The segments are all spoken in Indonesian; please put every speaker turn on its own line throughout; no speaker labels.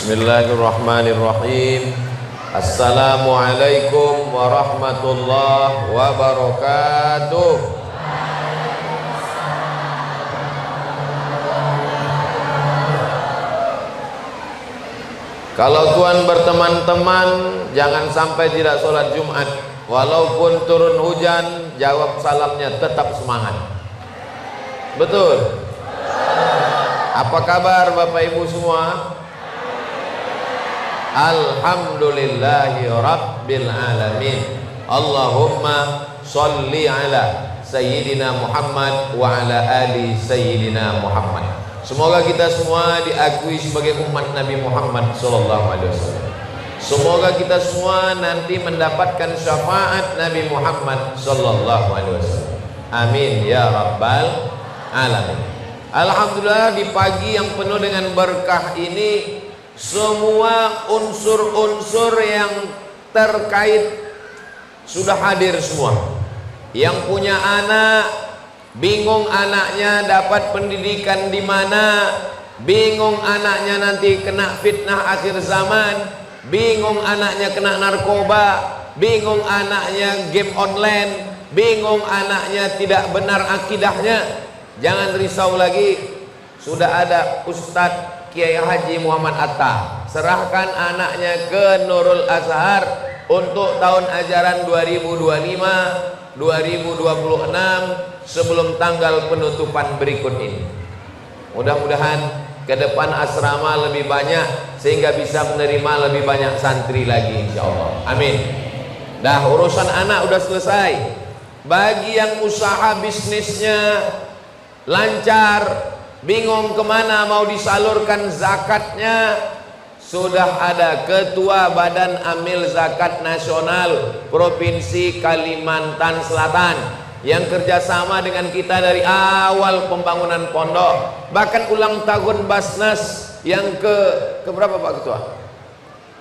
Bismillahirrahmanirrahim. Assalamualaikum warahmatullahi wabarakatuh. Kalau tuan berteman-teman, jangan sampai tidak sholat Jumat. Walaupun turun hujan, jawab salamnya tetap semangat. Betul? Apa kabar Bapak Ibu semua? Alhamdulillahi Rabbil Alamin. Allahumma sholli ala Sayyidina Muhammad wa ala ali Sayyidina Muhammad. Semoga kita semua diakui sebagai umat Nabi Muhammad SAW. Semoga kita semua nanti mendapatkan syafaat Nabi Muhammad SAW. Amin ya Rabbal Alamin. Alhamdulillah, di pagi yang penuh dengan berkah ini, semua unsur-unsur yang terkait sudah hadir semua. Yang punya anak, bingung anaknya dapat pendidikan di mana, bingung anaknya nanti kena fitnah akhir zaman, bingung anaknya kena narkoba, bingung anaknya game online, bingung anaknya tidak benar akidahnya. Jangan risau lagi, sudah ada Ustadz Kiai Haji Muhammad Atta. Serahkan anaknya ke Nurul Azhar untuk tahun ajaran 2025-2026 sebelum tanggal penutupan berikut ini. Mudah-mudahan ke depan asrama lebih banyak sehingga bisa menerima lebih banyak santri lagi, insyaallah. Amin. Dah, urusan anak udah selesai. Bagi yang usaha bisnisnya lancar, bingung kemana mau disalurkan zakatnya, sudah ada Ketua Badan Amil Zakat Nasional Provinsi Kalimantan Selatan yang kerjasama dengan kita dari awal pembangunan pondok, bahkan ulang tahun Basnas yang ke berapa Pak Ketua?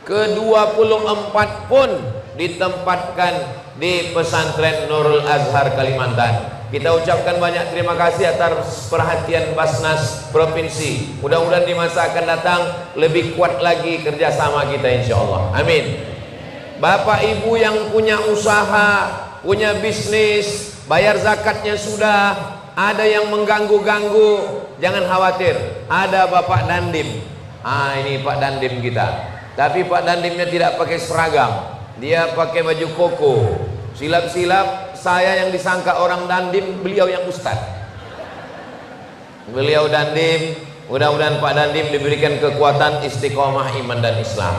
Ke-24 pun ditempatkan di pesantren Nurul Azhar Kalimantan. Kita ucapkan banyak terima kasih atas perhatian Basnas Provinsi. Mudah-mudahan di masa akan datang lebih kuat lagi kerjasama kita, insyaallah. Amin. Bapak Ibu yang punya usaha, punya bisnis, bayar zakatnya sudah, ada yang mengganggu-ganggu, jangan khawatir. Ada Bapak Dandim. Ini Pak Dandim kita. Tapi Pak Dandimnya tidak pakai seragam, dia pakai baju koko. Silap-silap saya yang disangka orang Dandim, beliau yang ustad. Beliau Dandim, mudah-mudahan Pak Dandim diberikan kekuatan istiqomah iman dan Islam.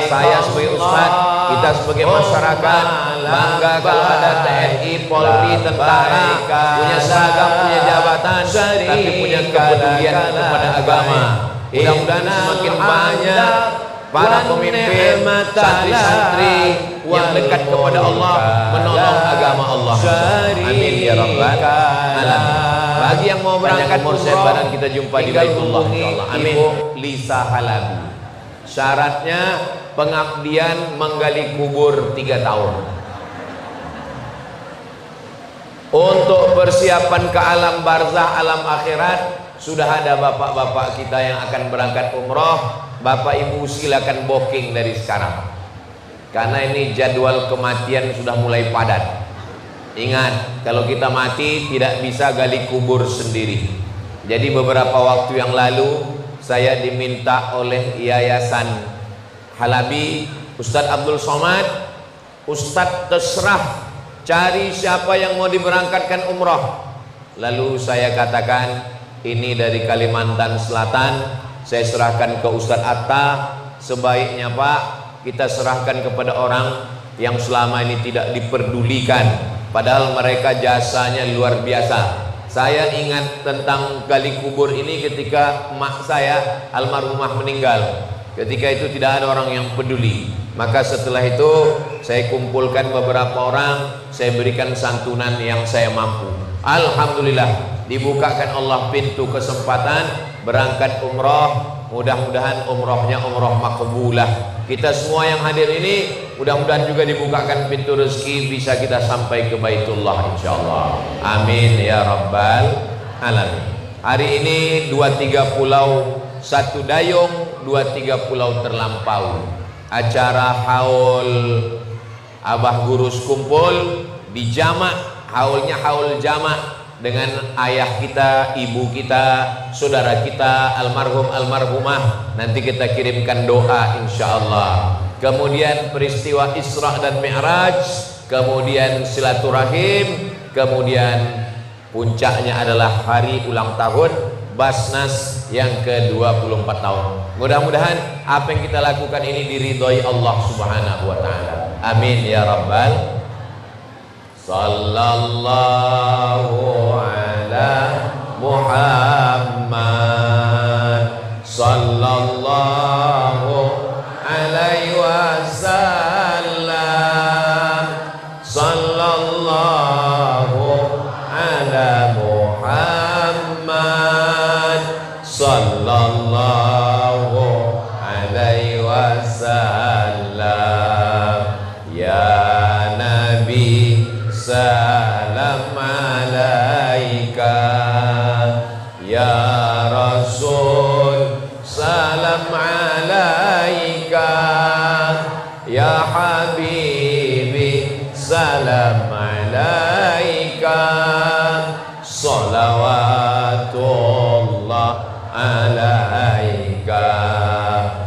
Saya sebagai ustad, kita sebagai masyarakat bangga kalau ada TNI, Polri, tentara, punya seragam, punya jabatan, tapi punya kepedulian kepada agama. Mudah-mudahan semakin banyak para pemimpin, santri-santri yang dekat kepada Allah, menolong agama Allah. Amin ya Rabbal Alamin. Bagi yang mau berangkat umroh, kita jumpa di Baitullah insyaallah. Amin. Lisa Halabi. Syaratnya pengabdian menggali kubur 3 tahun. Untuk persiapan ke alam barzah, alam akhirat, sudah ada bapak-bapak kita yang akan berangkat umroh. Bapak Ibu silakan booking dari sekarang, karena ini jadwal kematian sudah mulai padat. Ingat, kalau kita mati tidak bisa gali kubur sendiri. Jadi beberapa waktu yang lalu saya diminta oleh Yayasan Halabi, Ustadz Abdul Somad, Ustadz terserah cari siapa yang mau diberangkatkan umroh. Lalu saya katakan, ini dari Kalimantan Selatan, saya serahkan ke Ustadz Atta. Sebaiknya Pak, kita serahkan kepada orang yang selama ini tidak diperdulikan, padahal mereka jasanya luar biasa. Saya ingat tentang gali kubur ini ketika emak saya almarhumah meninggal. Ketika itu tidak ada orang yang peduli. Maka setelah itu saya kumpulkan beberapa orang, saya berikan santunan yang saya mampu. Alhamdulillah, dibukakan Allah pintu kesempatan berangkat umroh. Mudah-mudahan umrohnya umroh makbulah. Kita semua yang hadir ini mudah-mudahan juga dibukakan pintu rezeki, bisa kita sampai ke Baitullah insyaallah. Amin ya Rabbal Alamin. Hari ini 2-3 pulau, 1 dayung 2-3 pulau terlampau. Acara haul Abah Gurus kumpul di jamak, haulnya haul jamak dengan ayah kita, ibu kita, saudara kita, almarhum almarhumah. Nanti kita kirimkan doa insyaallah. Kemudian peristiwa Isra dan Mi'raj, kemudian silaturahim, kemudian puncaknya adalah hari ulang tahun Basnas yang ke-24 tahun. Mudah-mudahan apa yang kita lakukan ini diridhoi Allah Subhanahu wa taala. Amin ya rabbal. Sallallahu ala Muhammad sallallahu alaihi wasallam. Sallallahu ala Muhammad sallallahu alaihi wasallam. Ya Nabi salam alaika, ya Rasul salam alaika, ya Habibi salam alaika, salawatullah alaika.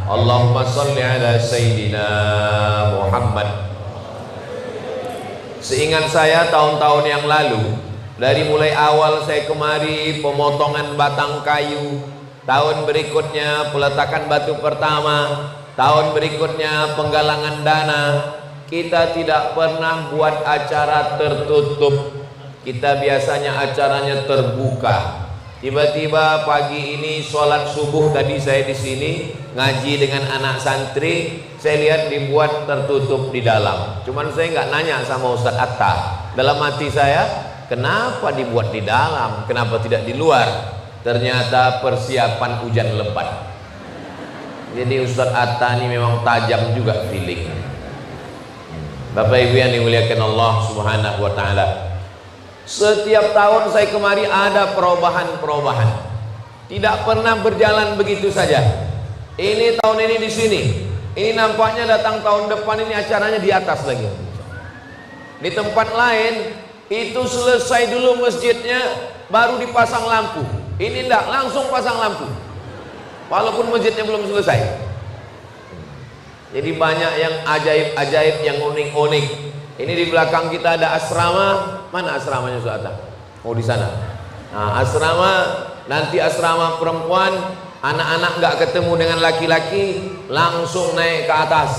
Allahumma salli ala Sayyidina Muhammad. Seingat saya tahun-tahun yang lalu, dari mulai awal saya kemari pemotongan batang kayu, tahun berikutnya peletakan batu pertama, tahun berikutnya penggalangan dana. Kita tidak pernah buat acara tertutup. Kita biasanya acaranya terbuka. Tiba-tiba pagi ini sholat subuh tadi saya di sini ngaji dengan anak santri, saya lihat dibuat tertutup di dalam. Cuman saya nggak nanya sama Ustadz Atta. Dalam hati saya, kenapa dibuat di dalam? Kenapa tidak di luar? Ternyata persiapan hujan lebat. Jadi Ustadz Atta ini memang tajam juga feeling. Bapak Ibu yang dimuliakan Allah Subhanahu wa taala. Setiap tahun saya kemari ada perubahan-perubahan. Tidak pernah berjalan begitu saja. Ini tahun ini di sini. Ini nampaknya datang tahun depan ini acaranya di atas lagi. Di tempat lain itu selesai dulu masjidnya baru dipasang lampu. Ini enggak, langsung pasang lampu. Walaupun masjidnya belum selesai. Jadi banyak yang ajaib-ajaib, yang unik-unik. Ini di belakang kita ada asrama. Mana asramanya Ustaz? Oh di sana. Nah, asrama, nanti asrama perempuan, anak-anak nggak ketemu dengan laki-laki, langsung naik ke atas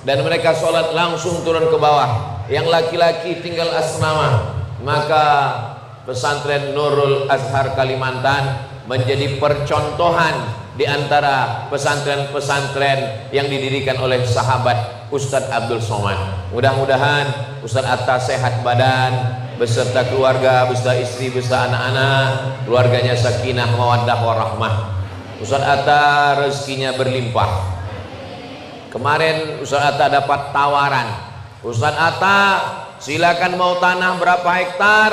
dan mereka sholat langsung turun ke bawah. Yang laki-laki tinggal asrama. Maka pesantren Nurul Azhar Kalimantan menjadi percontohan di antara pesantren-pesantren yang didirikan oleh sahabat Ustadz Abdul Somad. Mudah-mudahan Ustadz Atta sehat badan beserta keluarga, beserta istri, beserta anak-anak, keluarganya sakinah, mawaddah, warahmah. Ustadz Atta rezekinya berlimpah. Kemarin Ustadz Atta dapat tawaran, Ustadz Atta silakan mau tanah berapa hektar,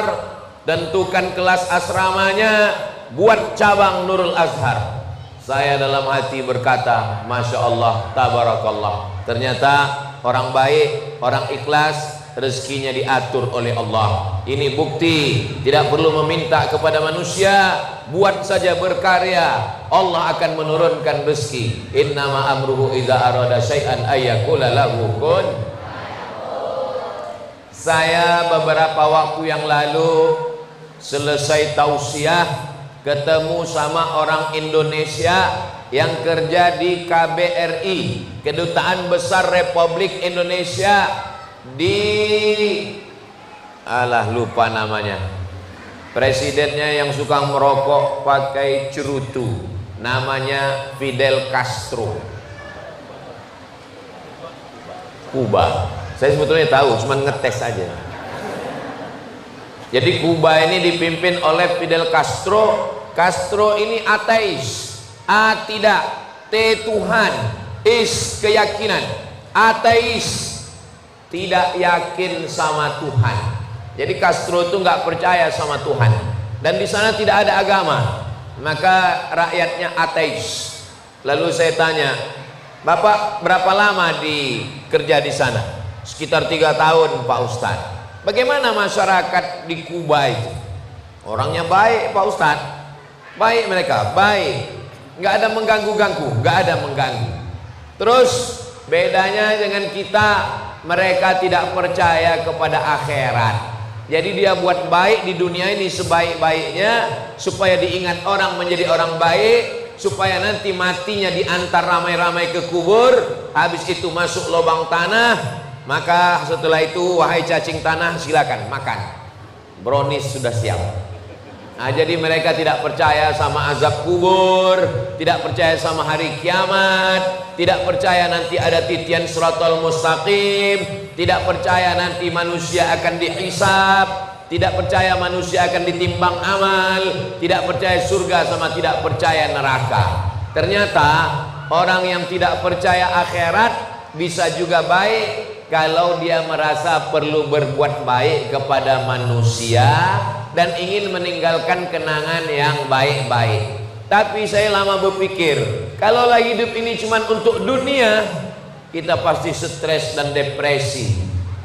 tentukan kelas asramanya, buat cabang Nurul Azhar. Saya dalam hati berkata, Masya Allah, tabarakallah. Ternyata orang baik, orang ikhlas, rezekinya diatur oleh Allah. Ini bukti, tidak perlu meminta kepada manusia, buat saja berkarya, Allah akan menurunkan rezeki. Innama amruhu idza arada syai'an ayyaqula lahu kun. Saya beberapa waktu yang lalu selesai tausiah, ketemu sama orang Indonesia yang kerja di KBRI, Kedutaan Besar Republik Indonesia di lupa namanya. Presidennya yang suka merokok pakai cerutu, namanya Fidel Castro. Kuba. Saya sebetulnya tahu, cuma ngetes aja. Jadi Kuba ini dipimpin oleh Fidel Castro. Castro ini ateis. A tidak, T Tuhan, is keyakinan. Ateis, tidak yakin sama Tuhan. Jadi Castro itu nggak percaya sama Tuhan. Dan di sana tidak ada agama. Maka rakyatnya ateis. Lalu saya tanya, Bapak berapa lama kerja di sana? Sekitar 3 tahun Pak Ustadz. Bagaimana masyarakat di Kuba itu? Orangnya baik Pak Ustadz. Baik mereka, baik. Nggak ada mengganggu-ganggu, nggak ada mengganggu. Terus bedanya dengan kita, mereka tidak percaya kepada akhirat. Jadi dia buat baik di dunia ini sebaik-baiknya supaya diingat orang menjadi orang baik, supaya nanti matinya diantar ramai-ramai ke kubur, habis itu masuk lubang tanah, maka setelah itu wahai cacing tanah silakan makan, brownies sudah siap. Nah, jadi mereka tidak percaya sama azab kubur, tidak percaya sama hari kiamat, tidak percaya nanti ada titian siratal mustaqim, tidak percaya nanti manusia akan dihisab, tidak percaya manusia akan ditimbang amal, tidak percaya surga sama tidak percaya neraka. Ternyata orang yang tidak percaya akhirat bisa juga baik kalau dia merasa perlu berbuat baik kepada manusia dan ingin meninggalkan kenangan yang baik-baik. Tapi saya lama berpikir, kalau lagi hidup ini cuma untuk dunia, kita pasti stres dan depresi.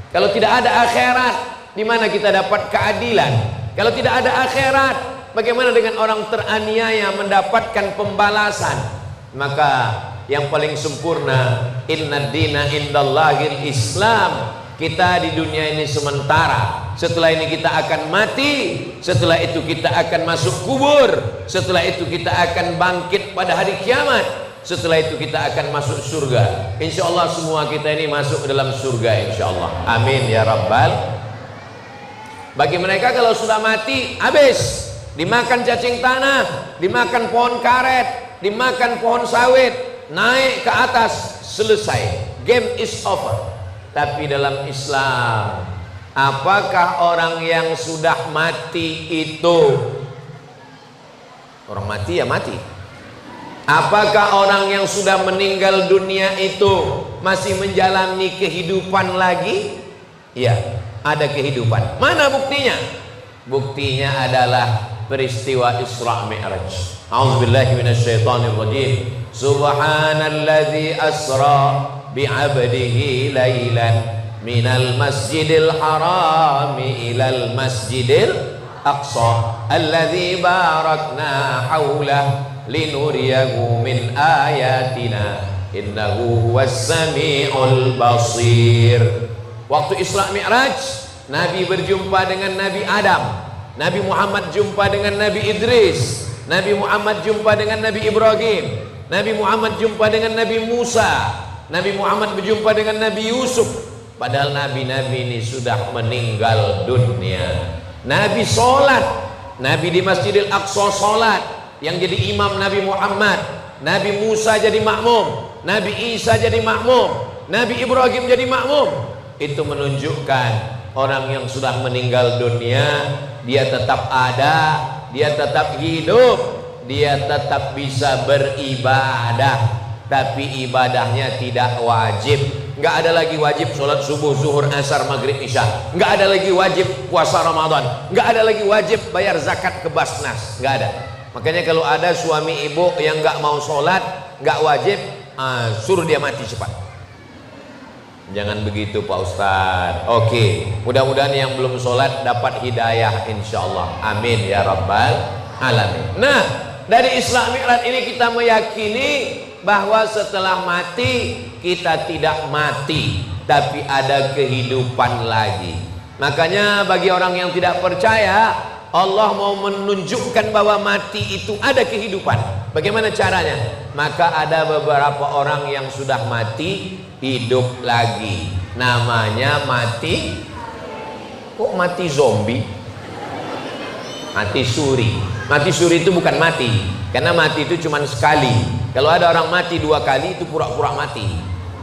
Kalau tidak ada akhirat, di mana kita dapat keadilan? Kalau tidak ada akhirat, bagaimana dengan orang teraniaya mendapatkan pembalasan? Maka yang paling sempurna, inna dina indallahil Islam. Kita di dunia ini sementara. Setelah ini kita akan mati, setelah itu kita akan masuk kubur, setelah itu kita akan bangkit pada hari kiamat, setelah itu kita akan masuk surga. Insya Allah semua kita ini masuk dalam surga, insya Allah. Amin ya Rabbal. Bagi mereka kalau sudah mati, habis, dimakan cacing tanah, dimakan pohon karet, dimakan pohon sawit, naik ke atas, selesai, game is over. Tapi dalam Islam, apakah orang yang sudah mati itu, orang mati ya mati, apakah orang yang sudah meninggal dunia itu masih menjalani kehidupan lagi? Ya, ada kehidupan. Mana buktinya? Buktinya adalah peristiwa Isra Mi'raj. A'udzubillahi minasyaitonirrajim. Subhanalladzi asra bi'abdihi laylan minal masjidil harami ilal masjidil aqsa alladzi barakna haulah linuriyahu min ayatina innahu huwas sami'ul basir. Waktu Isra Mi'raj, Nabi berjumpa dengan Nabi Adam, Nabi Muhammad jumpa dengan Nabi Idris, Nabi Muhammad jumpa dengan Nabi Ibrahim, Nabi Muhammad jumpa dengan Nabi Musa, Nabi Muhammad berjumpa dengan Nabi Yusuf. Padahal nabi-nabi ini sudah meninggal dunia. Nabi sholat, Nabi di Masjidil Aqsa sholat, yang jadi imam Nabi Muhammad. Nabi Musa jadi makmum, Nabi Isa jadi makmum, Nabi Ibrahim jadi makmum. Itu menunjukkan orang yang sudah meninggal dunia, dia tetap ada, dia tetap hidup, dia tetap bisa beribadah. Tapi ibadahnya tidak wajib. Nggak ada lagi wajib sholat subuh, zuhur, asar, maghrib, isya. Nggak ada lagi wajib puasa Ramadan. Nggak ada lagi wajib bayar zakat ke Basnas. Nggak ada. Makanya kalau ada suami ibu yang nggak mau sholat, nggak wajib, suruh dia mati cepat. Jangan begitu Pak Ustadz. Oke, mudah-mudahan yang belum sholat dapat hidayah insya Allah. Amin ya Rabbal alamin. Nah, dari Isra Mi'raj ini kita meyakini bahwa setelah mati kita tidak mati, tapi ada kehidupan lagi. Makanya bagi orang yang tidak percaya, Allah mau menunjukkan bahwa mati itu ada kehidupan. Bagaimana caranya? Maka ada beberapa orang yang sudah mati hidup lagi. Namanya mati, kok mati zombie? Mati suri. Mati suri itu bukan mati, karena mati itu cuma sekali. Kalau ada orang mati 2 kali itu pura-pura mati.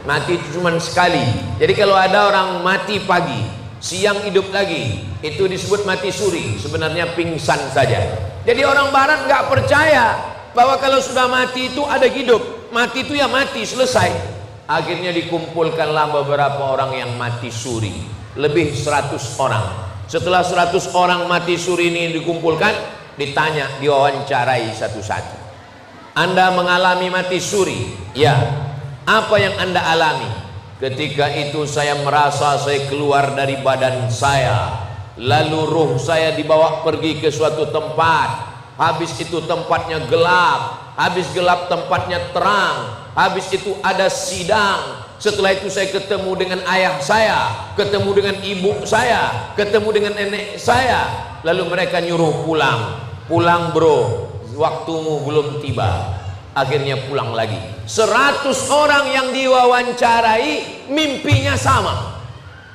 Mati itu cuma sekali. Jadi kalau ada orang mati pagi, siang hidup lagi, itu disebut mati suri. Sebenarnya pingsan saja. Jadi orang barat nggak percaya bahwa kalau sudah mati itu ada hidup. Mati itu ya mati, selesai. Akhirnya dikumpulkanlah beberapa orang yang mati suri, lebih 100 orang. Setelah 100 orang mati suri ini dikumpulkan, ditanya, diwawancarai satu-satu. Anda mengalami mati suri. Ya. Apa yang Anda alami? Ketika itu saya merasa saya keluar dari badan saya, lalu ruh saya dibawa pergi ke suatu tempat. Habis itu tempatnya gelap, habis gelap tempatnya terang, habis itu ada sidang. Setelah itu saya ketemu dengan ayah saya, ketemu dengan ibu saya, ketemu dengan nenek saya. Lalu mereka nyuruh pulang. Pulang bro, waktumu belum tiba. Akhirnya pulang lagi. 100 orang yang diwawancarai mimpinya sama,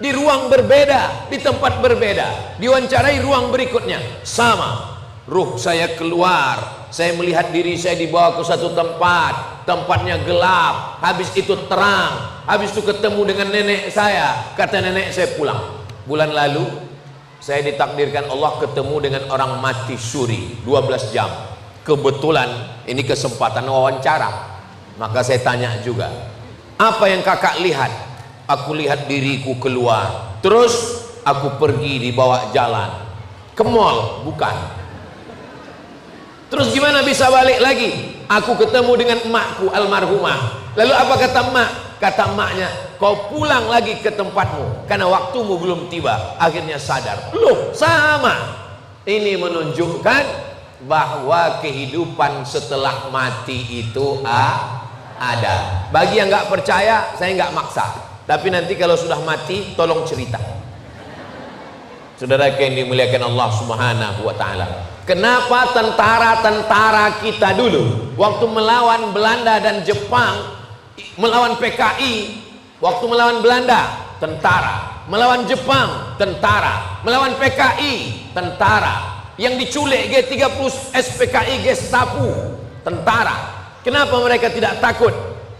di ruang berbeda, di tempat berbeda. Diwawancarai ruang berikutnya sama. Ruh saya keluar, saya melihat diri saya dibawa ke satu tempat, tempatnya gelap, habis itu terang, habis itu ketemu dengan nenek saya. Kata nenek saya pulang. Bulan lalu saya ditakdirkan Allah ketemu dengan orang mati suri 12 jam. Kebetulan ini kesempatan wawancara. Maka saya tanya juga, apa yang kakak lihat? Aku lihat diriku keluar, terus aku pergi dibawa jalan ke mall. Bukan. Terus gimana bisa balik lagi? Aku ketemu dengan emakku almarhumah. Lalu apa kata emak? Kata emaknya, kau pulang lagi ke tempatmu karena waktumu belum tiba. Akhirnya sadar. Loh, sama. Ini menunjukkan bahwa kehidupan setelah mati itu ada. Bagi yang nggak percaya, saya nggak maksa. Tapi nanti kalau sudah mati, tolong cerita. Saudara yang dimuliakan Allah Subhanahu wa taala. Kenapa tentara-tentara kita dulu waktu melawan Belanda dan Jepang, melawan PKI, waktu melawan Belanda tentara, melawan Jepang tentara, melawan PKI tentara, yang diculik G30 SPKI Gestapo tentara. Kenapa mereka tidak takut?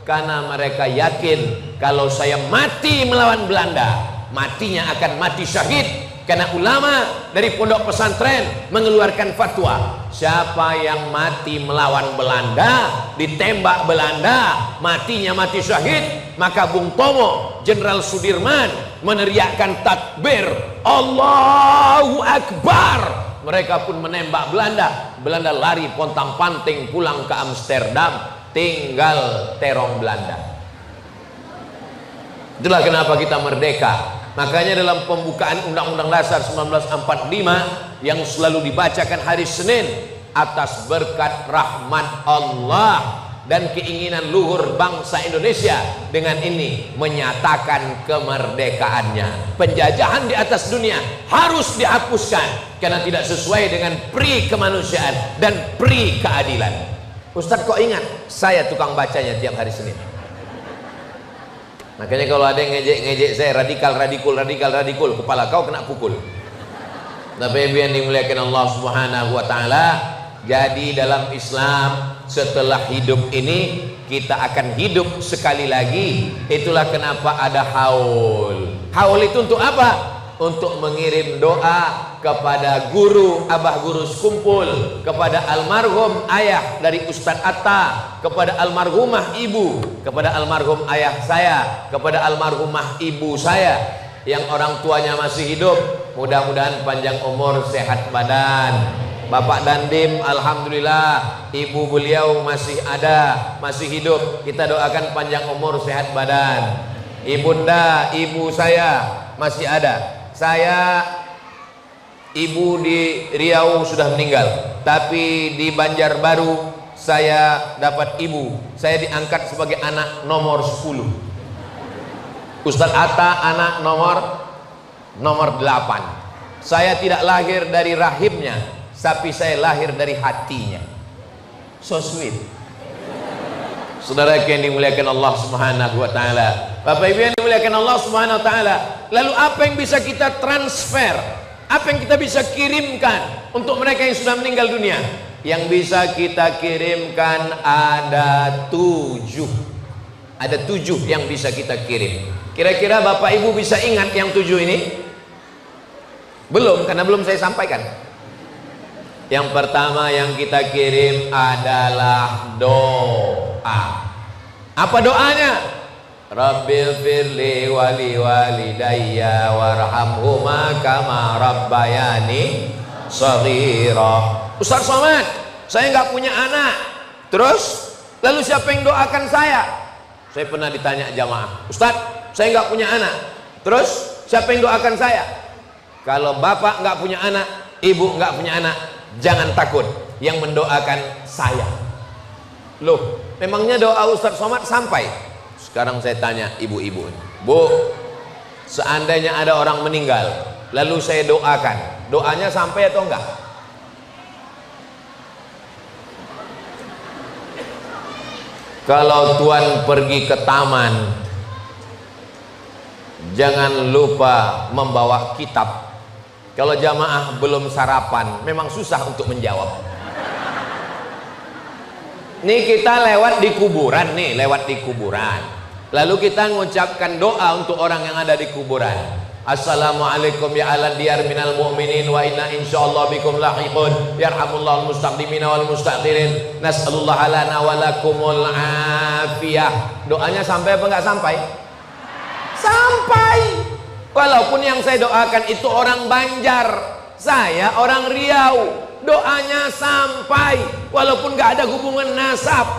Karena mereka yakin kalau saya mati melawan Belanda, matinya akan mati syahid. Karena ulama dari pondok pesantren mengeluarkan fatwa, siapa yang mati melawan Belanda, ditembak Belanda, matinya mati syahid. Maka Bung Tomo, Jenderal Sudirman meneriakkan takbir, Allahu Akbar. Mereka pun menembak Belanda. Belanda lari pontang-panting pulang ke Amsterdam, tinggal terong Belanda. Itulah kenapa kita merdeka. Makanya dalam pembukaan Undang-Undang Dasar 1945 yang selalu dibacakan hari Senin, atas berkat rahmat Allah dan keinginan luhur bangsa Indonesia, dengan ini menyatakan kemerdekaannya. Penjajahan di atas dunia harus dihapuskan karena tidak sesuai dengan pri kemanusiaan dan pri keadilan. Ustadz kok ingat? Saya tukang bacanya tiap hari Senin. Makanya kalau ada yang ngejek saya radikal, kepala kau kena pukul. Tapi yang dimuliakan Allah Subhanahu wa taala, jadi dalam Islam setelah hidup ini kita akan hidup sekali lagi. Itulah kenapa ada haul. Haul itu untuk apa? Untuk mengirim doa kepada guru, abah guru sekumpul, kepada almarhum ayah dari Ustadz Atta, kepada almarhumah ibu, kepada almarhum ayah saya, kepada almarhumah ibu saya yang orang tuanya masih hidup. Mudah-mudahan panjang umur, sehat badan. Bapak Dandim, alhamdulillah ibu beliau masih ada, masih hidup. Kita doakan panjang umur, sehat badan. Ibunda, ibu saya masih ada. Saya, ibu di Riau sudah meninggal, tapi di Banjarbaru saya dapat ibu. Saya diangkat sebagai anak nomor 10. Ustadz Atta anak nomor 8. Saya tidak lahir dari rahimnya, tapi saya lahir dari hatinya. So sweet. Saudara yang dimuliakan Allah Subhanahu wa taala, Bapak Ibu yang dimuliakan Allah Subhanahu wa taala, lalu apa yang bisa kita transfer? Apa yang kita bisa kirimkan untuk mereka yang sudah meninggal dunia? Yang bisa kita kirimkan ada 7. Ada 7 yang bisa kita kirim. Kira-kira Bapak Ibu bisa ingat yang 7 ini? Belum, karena belum saya sampaikan. Yang pertama yang kita kirim adalah doa. Apa doanya? Rabbil firli wali walidayya warhamhuma kama rabbayani shaghira. Ustaz Somad, saya nggak punya anak, Terus lalu siapa yang doakan saya? Saya pernah ditanya jamaah, Ustadz, saya nggak punya anak. Terus siapa yang doakan saya? Kalau bapak nggak punya anak, ibu nggak punya anak, jangan takut, yang mendoakan saya. Loh, memangnya doa Ustadz Somad sampai? Sekarang saya tanya ibu-ibu, Bu, seandainya ada orang meninggal, lalu saya doakan, doanya sampai atau enggak? Kalau tuan pergi ke taman, jangan lupa membawa kitab. Kalau jamaah belum sarapan, memang susah untuk menjawab. Nih kita lewat di kuburan nih, lewat di kuburan. Lalu kita mengucapkan doa untuk orang yang ada di kuburan. Assalamualaikum ya ala diyar minal mu'minin wa inna insyaallah bikum lahiqun yarhamullahu mustaqdimina wal mustaqdirin nas'alullaha lana wa lakumul afiyah. Doanya sampai apa enggak sampai? Sampai. Walaupun yang saya doakan itu orang Banjar, saya orang Riau, doanya sampai. Walaupun enggak ada hubungan nasab,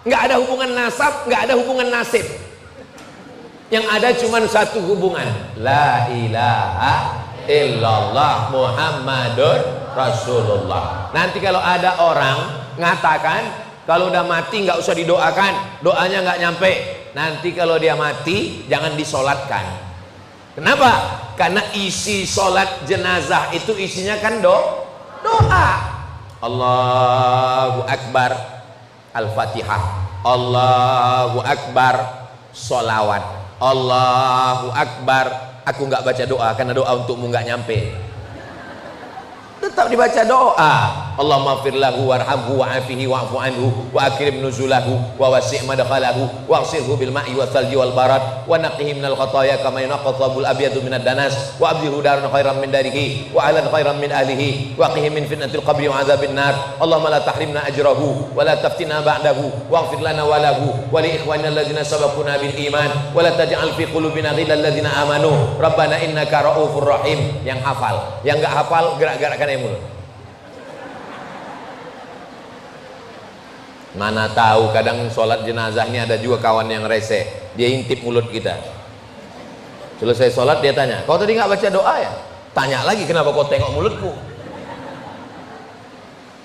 enggak ada hubungan nasab, enggak ada hubungan nasib. Yang ada cuma satu hubungan, la ilaha illallah Muhammadur Rasulullah. Nanti kalau ada orang ngatakan kalau udah mati nggak usah didoakan, doanya nggak nyampe. Nanti kalau dia mati jangan disolatkan. Kenapa? Karena isi solat jenazah itu isinya kan doa. Allahu Akbar, Al-Fatihah. Allahu Akbar, solawat. Allahu Akbar, aku nggak baca doa karena doa untukmu nggak nyampe. Tetap dibaca doa. Allahumma fir lahu warhamhu wa'afihi wa'fu anhu wa akrim nuzulahu wa wasi' madkhalahu waghsilhu bil ma'i wa thalji wal barad wa naqqihi minal khataaya kama yunqqa thawbul abyadu minad danas wa abdilhu daran khairan min darihi wa ahlan khairan min ahlihi wa qihi min fitnatil qabri wa adzabin nar. Allahumma la tahrimna ajrahu wa la taftina ba'dahu waghfir lana wa lahu wa li ikhwanina alladzina sabaquna bil iman wa la taj'al fi qulubina ghillal ladzina amanu rabbana innaka ra'ufur rahim. Yang hafal, yang enggak hafal gerak-gerakkan mulut. Mana tahu kadang sholat jenazahnya ada juga kawan yang rese, dia intip mulut kita. Selesai sholat dia tanya, kau tadi nggak baca doa ya? Tanya lagi, kenapa kau tengok mulutku?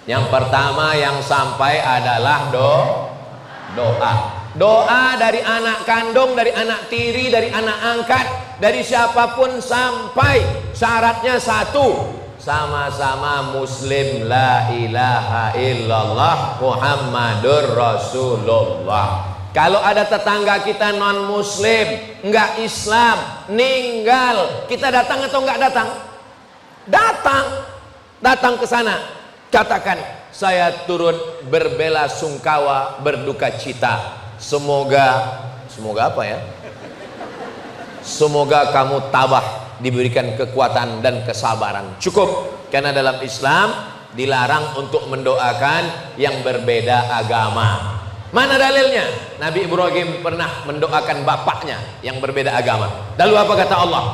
Yang pertama yang sampai adalah doa. Doa dari anak kandung, dari anak tiri, dari anak angkat, dari siapapun sampai. Syaratnya satu, sama-sama muslim, la ilaha illallah Muhammadur Rasulullah. Kalau ada tetangga kita non muslim, enggak Islam, meninggal, kita datang atau enggak datang? Datang ke sana, katakan saya turut berbela sungkawa, berduka cita. Semoga apa ya? Semoga kamu tabah, diberikan kekuatan dan kesabaran. Cukup, karena dalam Islam dilarang untuk mendoakan yang berbeda agama. Mana dalilnya? Nabi Ibrahim pernah mendoakan bapaknya yang berbeda agama. Lalu apa kata Allah?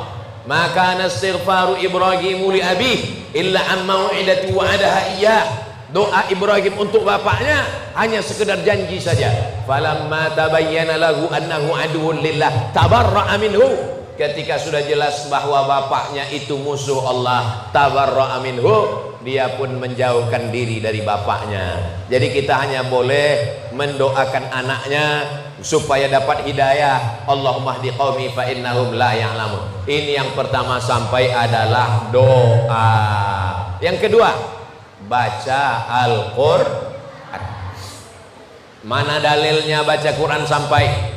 Maka nastighfaru Ibrahimu li abih illa an mau'idati wa'adaha iyyah. Doa Ibrahim untuk bapaknya hanya sekedar janji saja. Falamma tabayyana lahu annahu aduwwun lillah tabarra'a minhu. Ketika sudah jelas bahwa bapaknya itu musuh Allah, tabarra'a minhu, dia pun menjauhkan diri dari bapaknya. Jadi kita hanya boleh mendoakan anaknya supaya dapat hidayah. Allahumma hdi qaumi fa innahum la ya'lamun. Ini yang pertama sampai adalah doa. Yang kedua, baca Al-Qur'an. Mana dalilnya baca Quran sampai?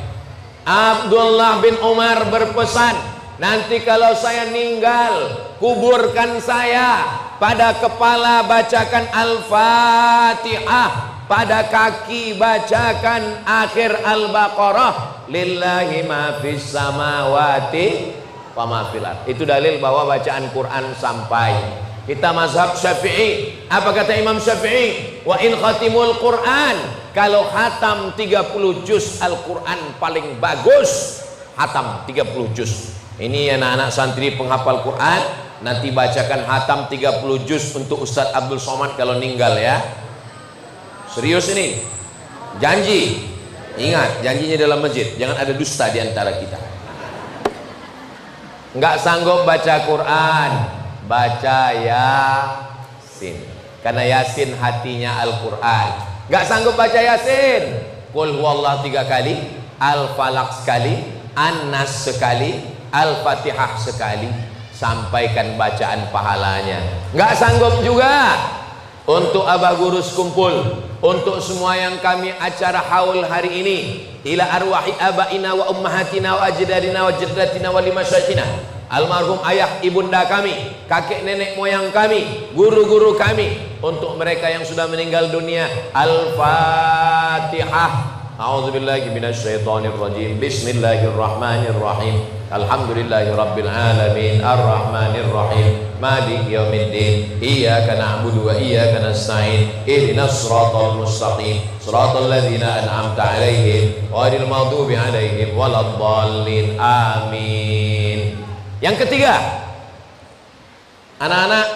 Abdullah bin Umar berpesan, nanti kalau saya meninggal, kuburkan saya, pada kepala bacakan Al-Fatihah, pada kaki bacakan akhir Al-Baqarah, lillahi ma fis samawati wa ma fil ardh. Itu dalil bahwa bacaan Quran sampai. Kita mazhab Syafi'i. Apa kata Imam Syafi'i? Wa in khatimul Quran, kalau khatam 30 juz Al-Quran paling bagus, khatam 30 juz. Ini anak-anak santri penghafal Quran, nanti bacakan khatam 30 juz untuk Ustadz Abdul Somad kalau meninggal ya. Serius ini. Janji. Ingat, janjinya dalam masjid. Jangan ada dusta di antara kita. Nggak sanggup baca Quran, baca Yasin. Karena Yasin hatinya Al-Quran. Nggak sanggup baca Yasin, Qul huwallah 3 kali, Al-Falaq sekali, An-Nas sekali, Al-Fatihah sekali. Sampaikan bacaan pahalanya. Nggak sanggup juga, untuk Abah Gurus kumpul, untuk semua yang kami acara haul hari ini, ila arwahi abaina wa ummahatina wa ajdadina wa jaddatina wa limasyaikina, almarhum ayah ibunda kami, kakek nenek moyang kami, guru-guru kami, untuk mereka yang sudah meninggal dunia. Al-Fatihah. A'udzubillahi minasyaitonirrajim. Bismillahirrahmanirrahim. Alhamdulillahirabbil alamin, arrahmanirrahim, maliki yaumiddin, iyyaka na'budu wa iyyaka nasta'in, ihdinas siratal mustaqim, siratal ladzina an'amta 'alaihim ghairil maghdubi 'alaihim waladdallin. Amin. Yang ketiga, anak-anak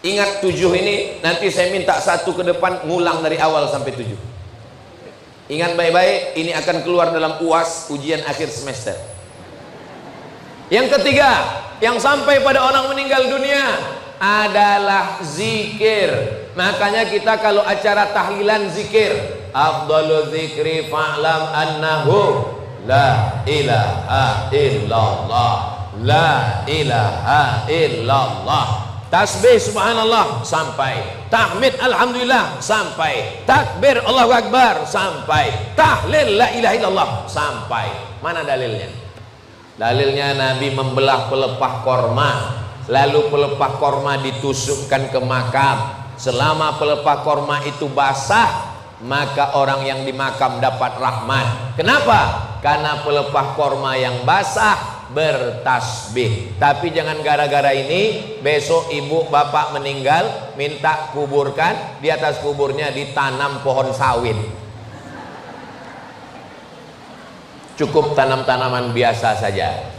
ingat 7 ini, nanti saya minta 1 ke depan ngulang dari awal sampai 7. Ingat baik-baik, ini akan keluar dalam UAS, ujian akhir semester. Yang ketiga, yang sampai pada orang meninggal dunia adalah zikir. Makanya kita kalau acara tahlilan zikir, afdalu zikri fa'lam annahu la ilaha illallah, la ilaha illallah. Tasbih subhanallah sampai, tahmid alhamdulillah sampai, takbir Allahu akbar sampai, tahlil la ilaha illallah sampai. Mana dalilnya? Dalilnya Nabi membelah pelepah korma, lalu pelepah korma ditusukkan ke makam. Selama pelepah korma itu basah, maka orang yang di makam dapat rahmat. Kenapa? Karena pelepah korma yang basah bertasbih. Tapi jangan gara-gara ini besok ibu bapak meninggal, minta kuburkan, di atas kuburnya ditanam pohon sawit. Cukup tanam tanaman biasa saja.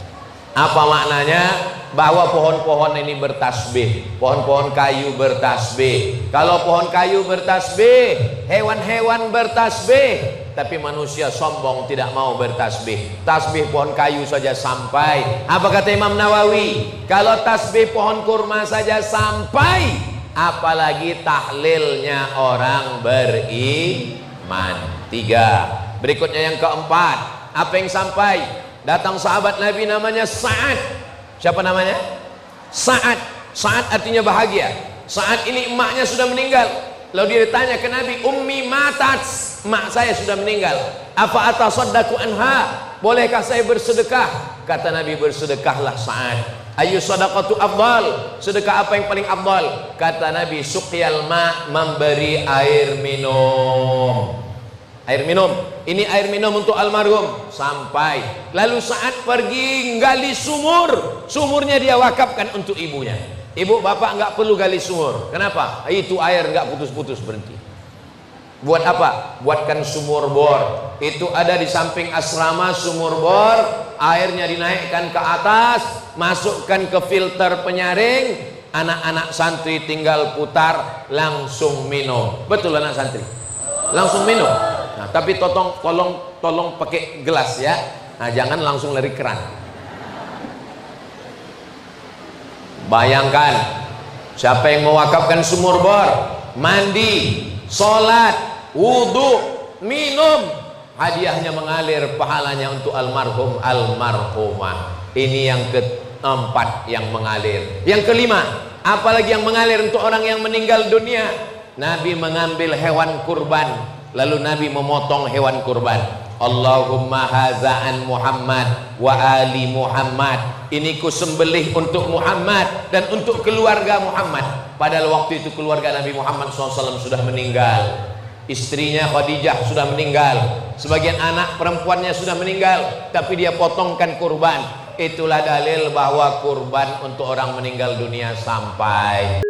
Apa maknanya? Bahwa pohon-pohon ini bertasbih, pohon-pohon kayu bertasbih. Kalau pohon kayu bertasbih, hewan-hewan bertasbih, tapi manusia sombong tidak mau bertasbih. Tasbih pohon kayu saja sampai. Apa kata Imam Nawawi? Kalau tasbih pohon kurma saja sampai, apalagi tahlilnya orang beriman. 3. Berikutnya yang keempat. Apa yang sampai? Datang sahabat Nabi namanya Sa'ad. Siapa namanya? Sa'ad. Sa'ad artinya bahagia. Sa'ad ini emaknya sudah meninggal. Lalu dia ditanya ke Nabi, ummi matat, emak saya sudah meninggal. Apa atasaddaqu anha? Bolehkah saya bersedekah? Kata Nabi, bersedekahlah Sa'ad. Ayu sadaqatu afdal? Sedekah apa yang paling afdal? Kata Nabi, suqyal ma, memberi air minum. Air minum, ini air minum untuk almarhum sampai. Lalu saat pergi gali sumur, sumurnya dia wakafkan untuk ibunya. Ibu bapak nggak perlu gali sumur. Kenapa? Itu air nggak putus-putus berhenti. Buat apa? Buatkan sumur bor. Itu ada di samping asrama sumur bor. Airnya dinaikkan ke atas, masukkan ke filter penyaring. Anak-anak santri tinggal putar, langsung minum. Betul anak santri? Langsung minum. Nah, tapi tolong pakai gelas ya. Nah, jangan langsung dari keran. Bayangkan, siapa yang mewakafkan sumur bor, mandi, sholat, wudhu, minum, hadiahnya mengalir, pahalanya untuk almarhum, almarhumah. Ini yang keempat yang mengalir. Yang kelima, apalagi yang mengalir untuk orang yang meninggal dunia? Nabi mengambil hewan kurban. Lalu Nabi memotong hewan kurban. Allahumma haza'an Muhammad wa ali Muhammad. Ini ku sembelih untuk Muhammad dan untuk keluarga Muhammad. Padahal waktu itu keluarga Nabi Muhammad SAW sudah meninggal. Istrinya Khadijah sudah meninggal. Sebagian anak perempuannya sudah meninggal. Tapi dia potongkan kurban. Itulah dalil bahwa kurban untuk orang meninggal dunia sampai.